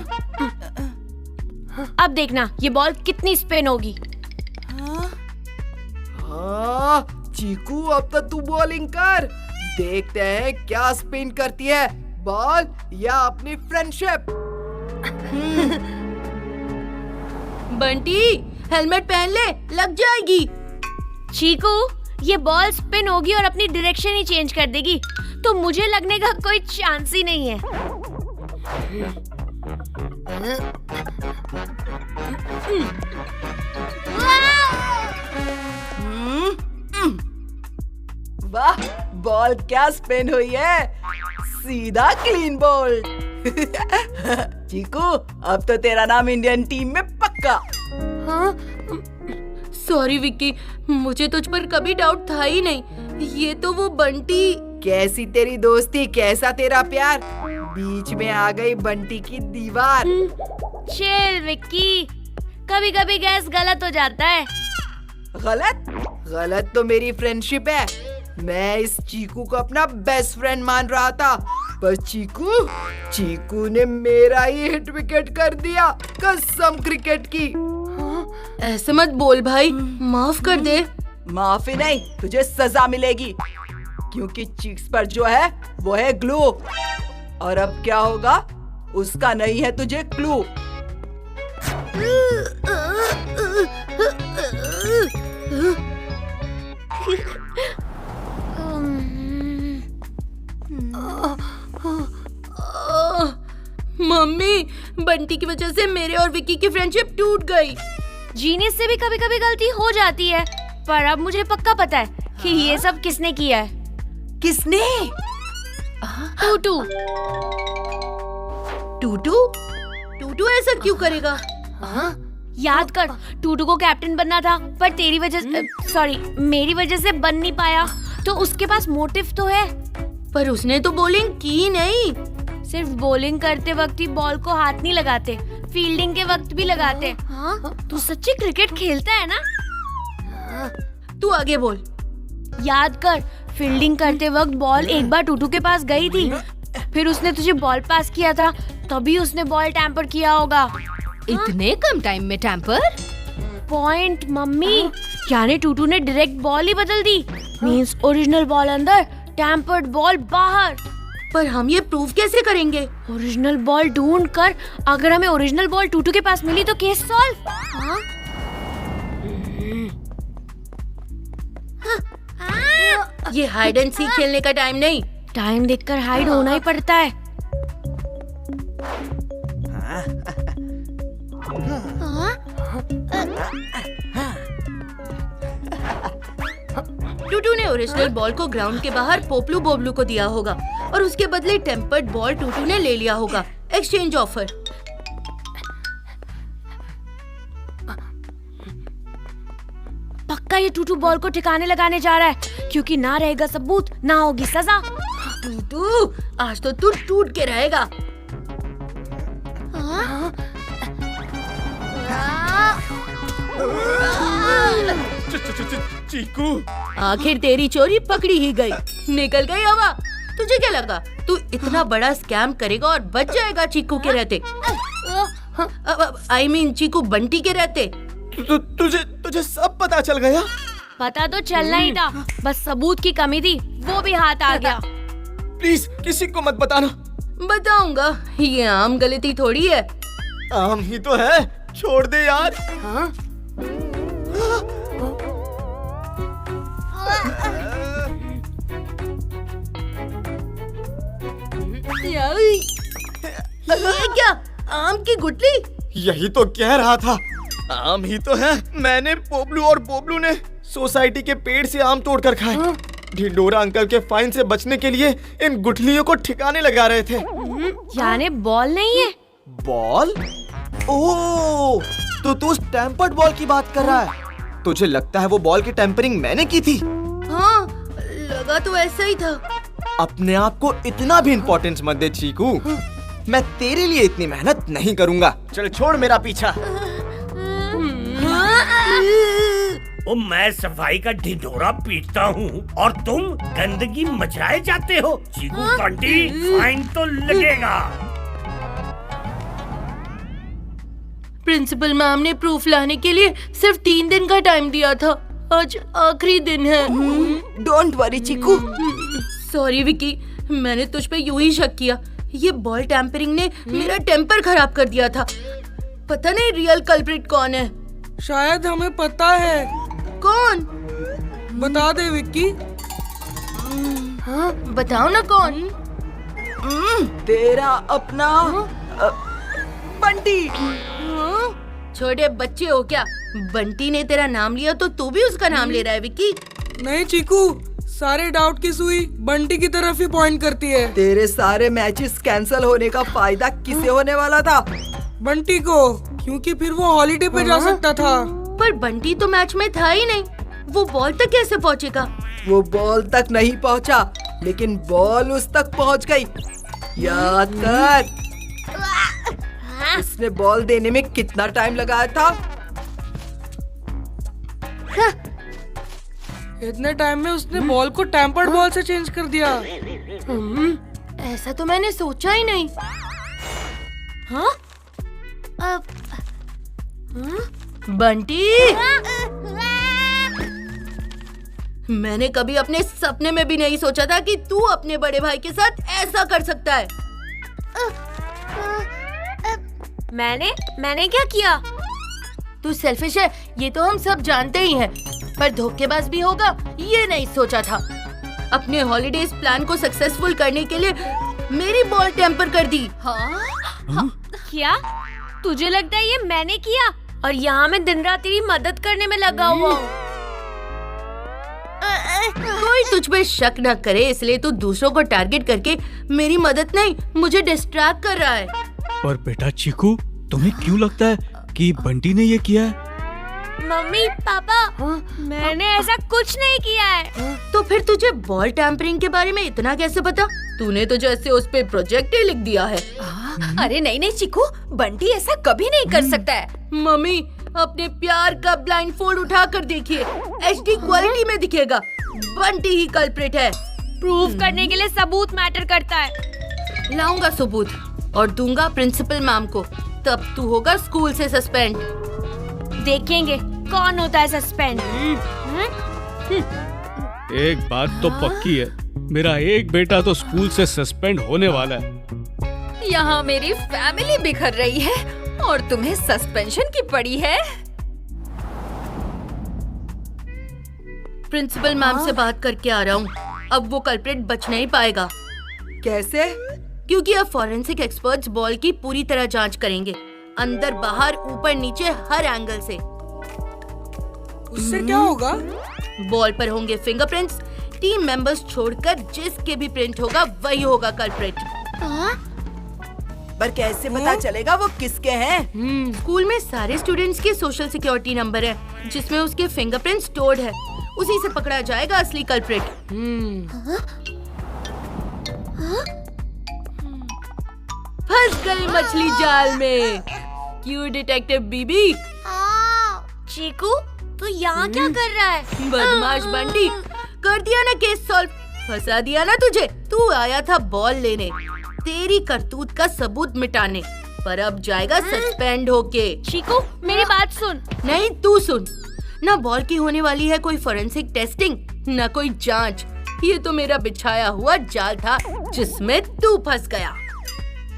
अब देखना ये बॉल कितनी स्पिन होगी। हाँ, चीकू अब तो तू बॉलिंग कर, देखते हैं क्या स्पिन करती है, बॉल या अपनी फ्रेंडशिप। बंटी, हेलमेट पहन ले, लग जाएगी। चीकू, ये बॉल स्पिन होगी और अपनी डायरेक्शन ही चेंज कर देगी, तो मुझे लगने का कोई चांस ही नहीं है। वाह, बॉल क्या स्पिन हुई है, सीधा क्लीन बॉल। चीकू, अब तो तेरा नाम इंडियन टीम में पक्का। हाँ? सॉरी विक्की, मुझे तुझ पर कभी डाउट था ही नहीं। ये तो वो बंटी। कैसी तेरी दोस्ती, कैसा तेरा प्यार, बीच में आ गई बंटी की दीवार। चिल विक्की, कभी कभी गैस गलत हो जाता है। गलत? गलत तो मेरी फ्रेंडशिप है। मैं इस चीकू को अपना बेस्ट फ्रेंड मान रहा था, पर चीकू ने मेरा ही हिट विकेट कर दिया, कसम क्रिकेट की। ऐसे मत बोल भाई, माफ कर दे। माफी नहीं, तुझे सजा मिलेगी, क्योंकि चीक्स पर जो है वो है ग्लू, और अब क्या होगा उसका नहीं है तुझे क्लू। मम्मी, बंटी की वजह से मेरे और विकी की फ्रेंडशिप टूट गई। जीनियस से भी कभी कभी गलती हो जाती है, पर अब मुझे पक्का पता है कि ये सब किसने किया है। किसने? टूटू। टूटू? टूटू ऐसा क्यों करेगा? याद कर, टूटू को कैप्टन बनना था, पर तेरी वजह सॉरी मेरी वजह से बन नहीं पाया, तो उसके पास मोटिव तो है। पर उसने तो बॉलिंग की नहीं। सिर्फ बॉलिंग करते वक्त ही बॉल को हाथ नहीं लगाते, फील्डिंग के वक्त भी लगाते। तू सच्ची क्रिकेट खेलता है ना? तू आगे बोल। याद कर, फील्डिंग करते वक्त बॉल एक बार टूटू के पास गई थी, फिर उसने तुझे बॉल पास किया था, तभी उसने बॉल टैम्पर किया होगा। इतने कम टाइम में टैम्पर? पॉइंट मम्मी, यानी टूटू ने डायरेक्ट बॉल ही बदल दी, मींस ओरिजिनल बॉल अंदर, टैम्पर्ड बॉल बाहर। पर हम ये प्रूव कैसे करेंगे? ओरिजिनल बॉल ढूंढ कर, अगर हमें ओरिजिनल बॉल टूटू के पास मिली तो केस सॉल्व। ये हाइड एंड सीक खेलने का टाइम नहीं। टाइम देखकर हाइड होना ही पड़ता है। टूटू ने ओरिजिनल बॉल को ग्राउंड के बाहर पोपलू बोबलू को दिया होगा, और उसके बदले टेम्पर्ड बॉल टूटू ने ले लिया होगा। Exchange offer. पक्का ये टूटू बॉल को ठिकाने लगाने जा रहा है, क्योंकि ना रहेगा सबूत ना होगी सजा। टूटू, आज तो तू टूट के रहेगा। चीकू, आखिर तेरी चोरी पकड़ी ही गई। निकल गई हवा। तुझे क्या लगा तू इतना बड़ा स्कैम करेगा और बच जाएगा चीकू के रहते? I mean चीकू बंटी के रहते। तुझे सब पता चल गया? पता तो चलना ही था, बस सबूत की कमी थी, वो भी हाथ आ गया। प्लीज किसी को मत बताना। बताऊंगा, ये आम गलती थोड़ी है। आम ही तो है, छोड़ दे यार। ये क्या, आम की गुठली? यही तो कह रहा था, आम ही तो है। मैंने पोपलू और बोबलू ने सोसाइटी के पेड़ से आम तोड़कर खाए। ढिंडोरा अंकल के फाइन से बचने के लिए इन गुठलियों को ठिकाने लगा रहे थे। यानी बॉल नहीं है? बॉल? ओह, तो तू उस टेम्पर्ड बॉल की बात कर रहा है। तुझे लगता है वो बॉल की टेम्परिंग मैंने की थी? हाँ, लगा तो ऐसा ही था। अपने आप को इतना भी इम्पोर्टेंस मत दे चीकू, मैं तेरे लिए इतनी मेहनत नहीं करूंगा। चल छोड़ मेरा पीछा। ओ, मैं सफाई का ढिंढोरा पीटता हूँ और तुम गंदगी मचाए जाते हो। चीकू बंटी, फाइन तो लगेगा। प्रिंसिपल मैम ने प्रूफ लाने के लिए सिर्फ 3 दिन का टाइम दिया था। आज आखिरी दिन है। Don't worry Chiku. Sorry Vicky, मैंने तुझ पे यूं ही शक किया। ये बॉल टैम्परिंग ने मेरा टेम्पर खराब कर दिया था। पता नहीं रियल कल्प्रिट कौन है। शायद हमें पता है। कौन? बता दे विक्की। हाँ, बताओ ना कौन। तेरा अपना बंटी। छोटे बच्चे हो क्या? बंटी ने तेरा नाम लिया तो तू भी उसका नाम ले रहा है विक्की? नहीं चीकू, सारे डाउट की सुई बंटी की तरफ ही पॉइंट करती है। तेरे सारे मैचेस कैंसिल होने का फायदा किसे होने वाला था? बंटी को, क्योंकि फिर वो हॉलिडे पे जा सकता था। पर बंटी तो मैच में था ही नहीं, वो बॉल तक कैसे पहुँचेगा? वो बॉल तक नहीं पहुँचा, लेकिन बॉल उस तक पहुँच गई। याद कर, उसने बॉल देने में कितना टाइम लगाया था? इतने टाइम में उसने बॉल को टेम्पर्ड बॉल से चेंज कर दिया। ऐसा तो मैंने सोचा ही नहीं। हाँ? बंटी, मैंने कभी अपने सपने में भी नहीं सोचा था कि तू अपने बड़े भाई के साथ ऐसा कर सकता है। मैंने क्या किया? तू सेल्फिश है, ये तो हम सब जानते ही हैं, पर धोखेबाज भी होगा ये नहीं सोचा था। अपने हॉलीडेज प्लान को सक्सेसफुल करने के लिए मेरी बॉल टेम्पर कर दी। हाँ? क्या तुझे लगता है ये मैंने किया? और यहाँ मैं दिन रात तेरी मदद करने में लगा हुआ हूँ। कोई तुझ पे शक न करे इसलिए तू दूसरों को टारगेट करके मेरी मदद नहीं, मुझे डिस्ट्रैक्ट कर रहा है। पर बेटा चीकू, तुम्हें क्यों लगता है कि बंटी ने ये किया है? मम्मी पापा, मैंने ऐसा कुछ नहीं किया है। तो फिर तुझे बॉल टैम्परिंग के बारे में इतना कैसे पता? तूने तो जैसे उस पे प्रोजेक्ट ही लिख दिया है। अरे नहीं नहीं चिकू, बंटी ऐसा कभी नहीं कर सकता है। मम्मी, अपने प्यार का ब्लाइंडफोल्ड उठा कर देखिए, HD क्वालिटी में दिखेगा। बंटी ही कल्प्रिट है। प्रूव करने के लिए सबूत मैटर करता है। लाऊंगा सबूत और दूंगा प्रिंसिपल मैम को, तब तू होगा स्कूल से सस्पेंड। देखेंगे कौन होता है सस्पेंड। एक बात तो पक्की है, मेरा एक बेटा तो स्कूल से सस्पेंड होने वाला है। यहाँ मेरी फैमिली बिखर रही है और तुम्हें सस्पेंशन की पड़ी है। प्रिंसिपल मैम से बात करके आ रहा हूँ। अब वो कल्प्रिट बच नहीं पाएगा। कैसे? क्योंकि अब फॉरेंसिक एक्सपर्ट्स बॉल की पूरी तरह जांच करेंगे, अंदर बाहर ऊपर नीचे हर एंगल से। उससे क्या होगा? बॉल पर होंगे फिंगरप्रिंट्स। टीम मेंबर्स छोड़कर जिसके भी प्रिंट होगा वही होगा कल्प्रिट। पर कैसे पता चलेगा वो किसके हैं? स्कूल में सारे स्टूडेंट्स के सोशल सिक्योरिटी नंबर है, जिसमें उसके फिंगरप्रिंट स्टोर्ड है। उसी से पकड़ा जाएगा असली कल्प्रिट। फंस गई मछली जाल में। क्यों डिटेक्टिव बीबी? चीकू, तू यहाँ क्या कर रहा है? बदमाश बंटी, कर दिया ना केस सॉल्व, फंसा दिया ना तुझे। तू आया था बॉल लेने, तेरी करतूत का सबूत मिटाने, पर अब जाएगा सस्पेंड होके। चीकू, मेरी बात सुन। नहीं, तू सुन। ना बॉल की होने वाली है कोई फोरेंसिक टेस्टिंग, ना कोई जांच। ये तो मेरा बिछाया हुआ जाल था जिसमें तू फंस गया।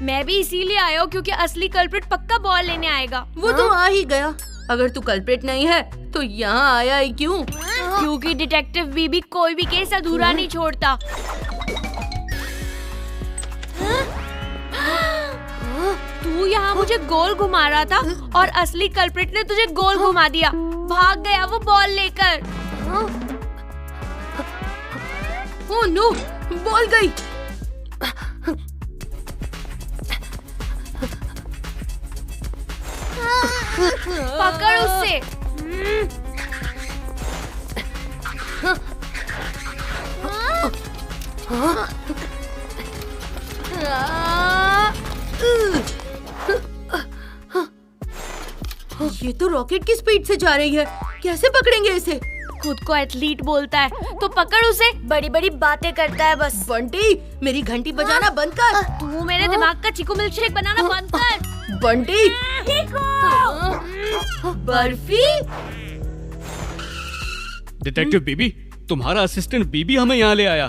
मैं भी इसीलिए आया हूँ क्योंकि असली कल्प्रिट पक्का बॉल लेने आएगा। वो तो आ ही गया। अगर तू कल्प्रिट नहीं है तो यहाँ आया ही क्यों? क्योंकि डिटेक्टिव बीबी कोई भी केस अधूरा नहीं छोड़ता। तू यहाँ मुझे गोल घुमा रहा था और असली कल्प्रिट ने तुझे गोल घुमा दिया। भाग गया वो बॉल लेकर। ओह नो, बॉल गई। पकड़ उससे। ये तो रॉकेट की स्पीड से जा रही है, कैसे पकड़ेंगे इसे? खुद को एथलीट बोलता है तो पकड़ उसे। बड़ी बड़ी बातें करता है बस। बंटी, मेरी घंटी बजाना बंद कर। तू मेरे दिमाग का चीकू मिल्कशेक बनाना बंद कर। बंटी, बर्फी। डिटेक्टिव बीबी, तुम्हारा असिस्टेंट बीबी हमें यहाँ ले आया।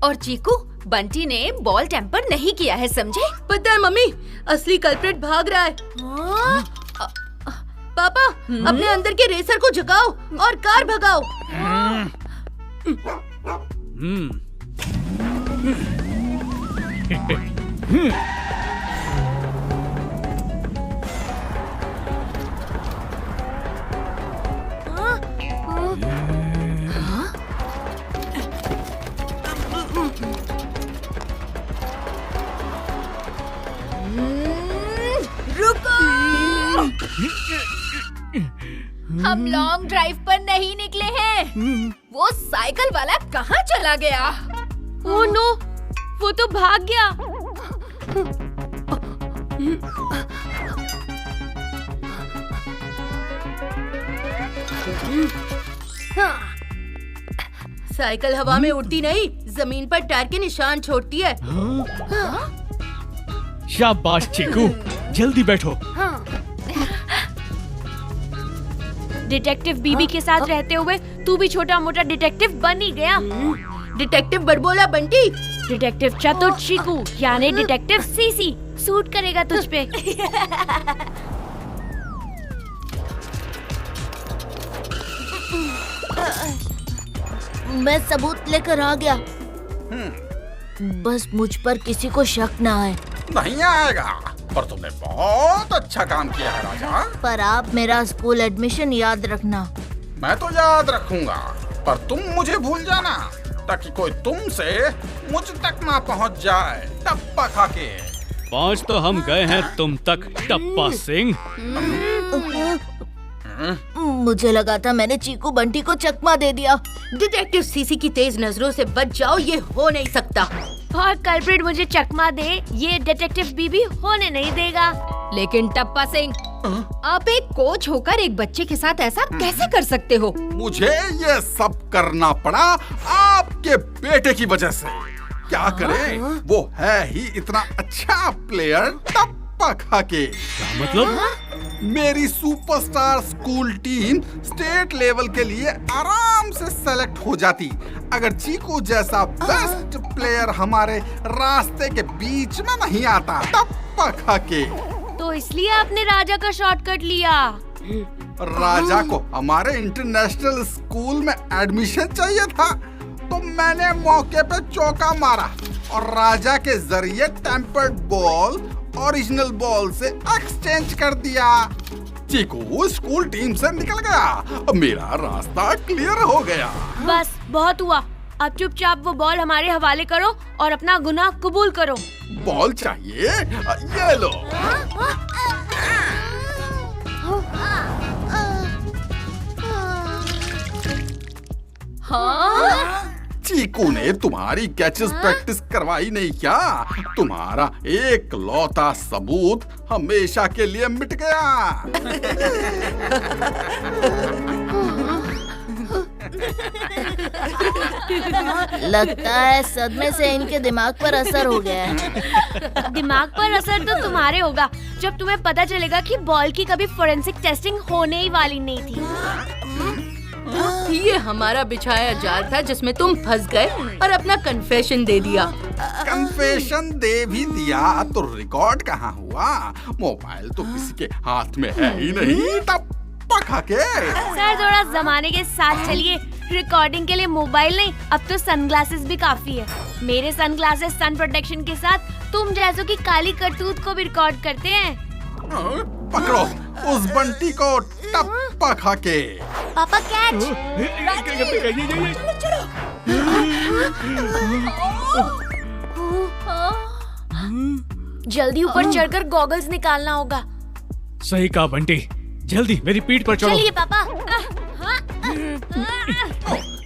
और चीकू, बंटी ने बॉल टेम्पर नहीं किया है, समझे? पता है मम्मी, असली कल्प्रिट भाग रहा है। पापा, अपने अंदर के रेसर को जगाओ और कार भगाओ। हम लॉन्ग ड्राइव पर नहीं निकले हैं। वो साइकिल वाला कहाँ चला गया? ओह नो, वो तो भाग गया। साइकिल हवा में उड़ती नहीं, जमीन पर टायर के निशान छोड़ती है। शाबाश चीकू, जल्दी बैठो। डिटेक्टिव बीबी के साथ रहते हुए तू भी छोटा मोटा डिटेक्टिव बन ही गया। डिटेक्टिव बड़बोला बंटी। डिटेक्टिव चतुर चीकू यानी डिटेक्टिव सीसी सूट करेगा तुझ पे। मैं सबूत लेकर आ गया। बस मुझ पर किसी को शक ना आए। नहीं आएगा, पर तुमने बहुत अच्छा काम किया है राजा। पर आप मेरा स्कूल एडमिशन याद रखना। मैं तो याद रखूंगा, पर तुम मुझे भूल जाना, ताकि कोई तुमसे मुझ तक ना पहुंच जाए टप्पा खा के। पहुंच तो हम गए हैं तुम तक, टप्पा सिंह। मुझे लगा था मैंने चीकू बंटी को चकमा दे दिया। डिटेक्टिव सीसी की तेज नजरों से बच जाओ, ये हो नहीं सकता। और कल्प्रिट मुझे चकमा दे, ये डिटेक्टिव बीबी होने नहीं देगा। लेकिन टप्पा सिंह, आप एक कोच होकर एक बच्चे के साथ ऐसा कैसे कर सकते हो? मुझे ये सब करना पड़ा आपके बेटे की वजह से। क्या करे, वो है ही इतना अच्छा प्लेयर टप्पा खा के। क्या मतलब? मेरी superstar school team state level के लिए आराम से सेलेक्ट हो जाती अगर चीकू जैसा बेस्ट प्लेयर हमारे रास्ते के बीच में नहीं आता टप्पा खा के। तो इसलिए आपने राजा का शॉर्टकट लिया। राजा को हमारे इंटरनेशनल स्कूल में एडमिशन चाहिए था, तो मैंने मौके पे चौका मारा और राजा के जरिए टेम्पर्ड बॉल ओरिजिनल बॉल से एक्सचेंज कर दिया। चीकू स्कूल टीम से निकल गया, मेरा रास्ता क्लियर हो गया। बस बहुत हुआ, अब चुपचाप वो बॉल हमारे हवाले करो और अपना गुनाह कबूल करो। बॉल चाहिए? ये लो। हाँ? चीकू ने तुम्हारी कैचेस प्रैक्टिस करवाई नहीं क्या? तुम्हारा एक लौता सबूत हमेशा के लिए मिट गया। लगता है सदमे से इनके दिमाग पर असर हो गया है। दिमाग पर असर तो तुम्हारे होगा जब तुम्हें पता चलेगा कि बॉल की कभी फोरेंसिक टेस्टिंग होने ही वाली नहीं थी। ये हमारा बिछाया जाल था जिसमें तुम फंस गए और अपना कन्फेशन दे दिया। कन्फेशन दे भी दिया तो रिकॉर्ड कहाँ हुआ? मोबाइल तो किसी के हाथ में है ही नहीं टप्पा खा के। सर थोड़ा जमाने के साथ चलिए, रिकॉर्डिंग के लिए मोबाइल नहीं, अब तो सनग्लासेस भी काफी है। मेरे सनग्लासेस सन प्रोटेक्शन के साथ तुम जैसों की काली करतूत को भी रिकॉर्ड करते हैं। पकड़ो उस बंटी को टप्पा खा के। पापा कैच। जल्दी ऊपर चढ़कर गॉगल्स निकालना होगा। सही कहा बंटी, जल्दी मेरी पीठ पर चढ़ो। चलिए पापा।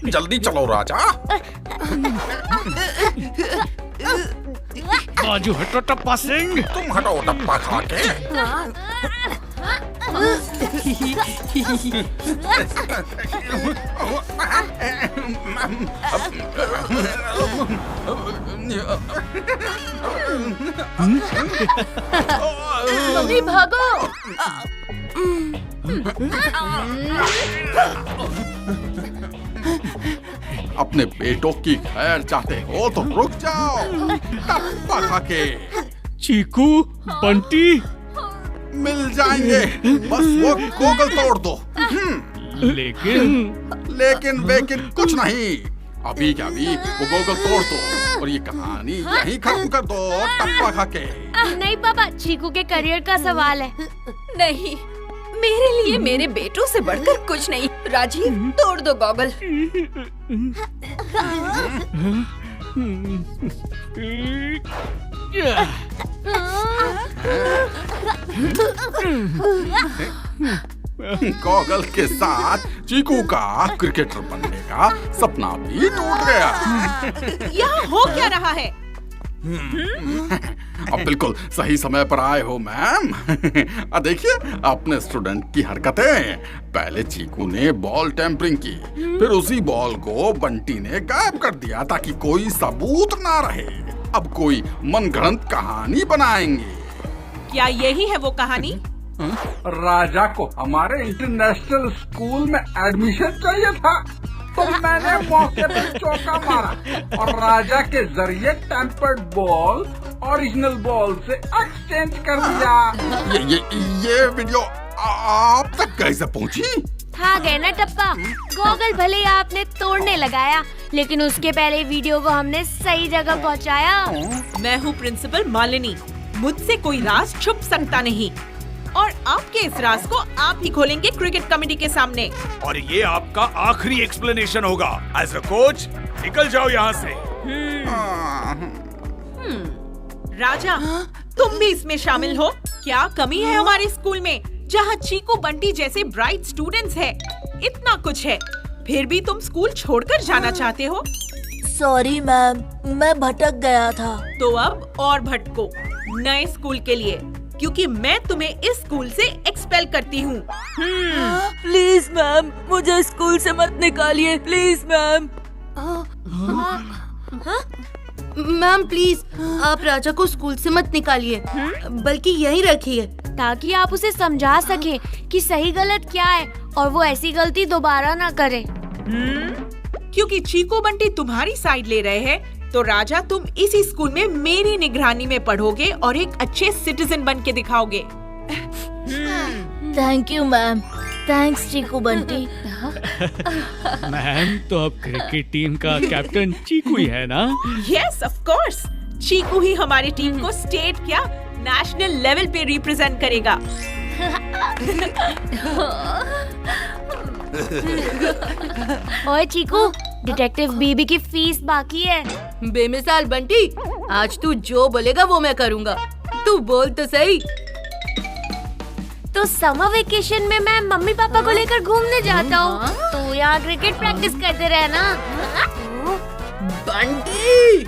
जल्दी चलो राजा। बाजू हटो टप्पा सिंह। तुम हटो टप्पा खा के। मम्मी भागो। अपने बेटों की खैर चाहते हो तो रुक जाओ टप्पा खा के। चीकू बंटी मिल जाएंगे, बस वो गोगल तोड़ दो। लेकिन वेकिन कुछ नहीं, अभी क्या अभी वो गोगल तोड़ दो और ये कहानी यहीं खत्म कर दो टप्पा खा के। नहीं पापा, चीकू के करियर का सवाल है। नहीं, मेरे लिए मेरे बेटों से बढ़कर कुछ नहीं। राजीव तोड़ दो गॉगल। गॉगल के साथ चीकू का क्रिकेटर बनने का सपना भी टूट गया। यहाँ हो क्या रहा है? अब बिल्कुल सही समय पर आए हो मैम। देखिए अपने स्टूडेंट की हरकतें। पहले चीकू ने बॉल टेम्परिंग की, फिर उसी बॉल को बंटी ने गायब कर दिया ताकि कोई सबूत ना रहे। अब कोई मनगढ़ंत कहानी बनाएंगे। क्या यही है वो कहानी? राजा को हमारे इंटरनेशनल स्कूल में एडमिशन चाहिए था, तो मैंने मौके पर चौका मारा और राजा के जरिए टेम्पर्ड बॉल ओरिजिनल बॉल से एक्सचेंज कर दिया। ये वीडियो आप तक कैसे पहुंची? था गए ना टप्पा, गॉगल भले ही आपने तोड़ने लगाया, लेकिन उसके पहले वीडियो को हमने सही जगह पहुंचाया। मैं हूँ प्रिंसिपल मालिनी, मुझसे कोई राज छुप सकता नहीं, और आपके इस राज को आप ही खोलेंगे क्रिकेट कमेटी के सामने। और ये आपका आखिरी एक्सप्लेनेशन होगा। एज अ कोच निकल जाओ यहाँ से। राजा, तुम भी इसमें शामिल हो। क्या कमी है हमारे स्कूल में, जहाँ चीकू बंटी जैसे ब्राइट स्टूडेंट्स हैं? इतना कुछ है, फिर भी तुम स्कूल छोड़कर जाना चाहते हो? सॉरी मैम, मैं भटक गया था। तो अब और भटको नए स्कूल के लिए, क्योंकि मैं तुम्हें इस स्कूल से एक्सपेल करती हूँ। प्लीज मैम, मुझे स्कूल से मत निकालिए, प्लीज मैम। मैम प्लीज, आप राजा को स्कूल से मत निकालिए, बल्कि यहीं रखिए, ताकि आप उसे समझा सकें कि सही गलत क्या है और वो ऐसी गलती दोबारा ना करे। क्योंकि चीकू बंटी तुम्हारी साइड ले रहे हैं, तो राजा तुम इसी स्कूल में मेरी निगरानी में पढ़ोगे और एक अच्छे सिटीजन बन के दिखाओगे। Thank you ma'am. Thanks Chiku Bunty. Ma'am तो अब क्रिकेट टीम का कैप्टन चीकू ही है ना? यस ऑफ कोर्स, चीकू ही हमारी टीम को स्टेट क्या नेशनल लेवल पे रिप्रेजेंट करेगा। ओए चीकू, डिटेक्टिव बीबी की फीस बाकी है। बेमिसाल बंटी, आज तू जो बोलेगा वो मैं करूँगा। तू बोल तो सही। तो समर वेकेशन में मैं मम्मी पापा को लेकर घूमने जाता हूँ, तो यहाँ क्रिकेट प्रैक्टिस करते रहना। बंटी